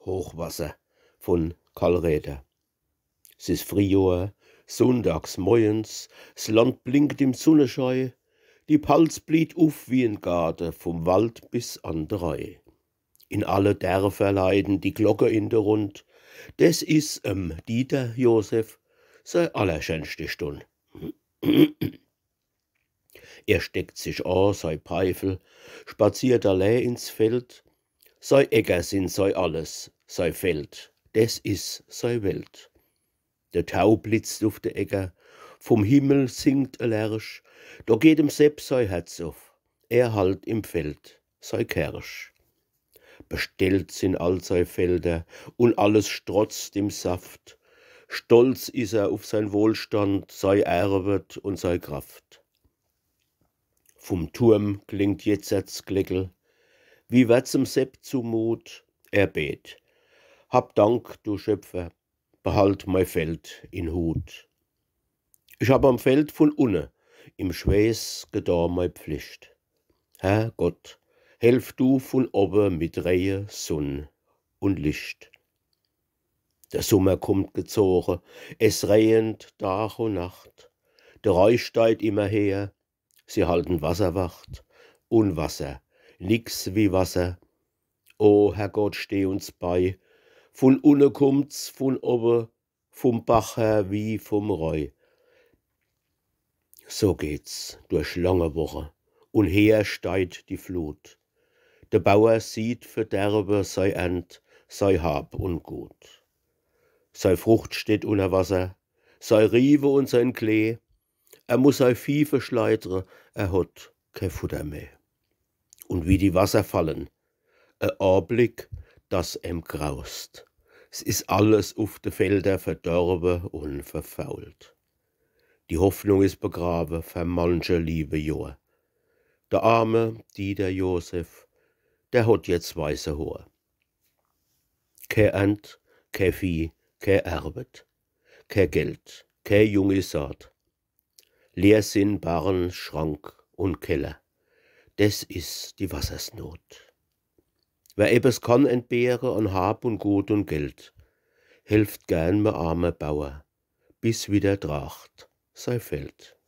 Hochwasser von Karl Räder. Es ist Frühjahr, sonntags morgens, das Land blinkt im Sonnenschein, die Palz blüht auf wie ein Garten, vom Wald bis an der Reihe. In alle Dörfer leiden die Glocke in der Rund, des is Dieter Josef sei allerschönste Stund. Er steckt sich an, sei Peifel, spaziert allein ins Feld, sei Äcker sind sei alles, sei Feld, des is sei Welt. Der Tau blitzt auf der Äcker, vom Himmel singt a Lersch, da geht ihm selbst sei Herz auf, er halt im Feld, sei Kersch. Bestellt sind all sei Felder und alles strotzt im Saft, stolz is er auf sein Wohlstand, sei Erbet und sei Kraft. Vom Turm klingt jetzt's Gleckel, wie wird's im Sepp zumut, er bet. Hab Dank, du Schöpfer, behalt mein Feld in Hut. Ich hab am Feld von unne, im Schweiß getan mein Pflicht. Herr Gott, helf du von oben mit Rehe, Sonn und Licht. Der Sommer kommt gezogen, es regnet Tag und Nacht. Der Reich steigt immer her, sie halten Wasserwacht und Wasser, nix wie Wasser. O Herr Gott, steh uns bei, von unne kommt's, von oben, vom Bach her wie vom Reu. So geht's durch lange Wochen, und her steigt die Flut. Der Bauer sieht Verderbe, sei Ernt, sei Hab und Gut. Sei Frucht steht unter Wasser, sei Rive und sein Klee, er muss sei Vieh verschleitere, er hat kein Futter mehr. Und wie die Wasser fallen, Anblick, das graust. Es ist alles auf de Felder verdorben und verfault. Die Hoffnung ist begraben für manche liebe Jahr. Der arme Dieter Josef, der hat jetzt weiße Haar. Kein Ernte, kein Vieh, kein Arbeit, kein Geld, kein junge Saat. Leer sind Barren, Schrank und Keller. Des ist die Wassersnot. Wer ebes kann entbehren an Hab und Gut und Geld, helft gern me arme Bauer, bis wieder tracht sei Feld.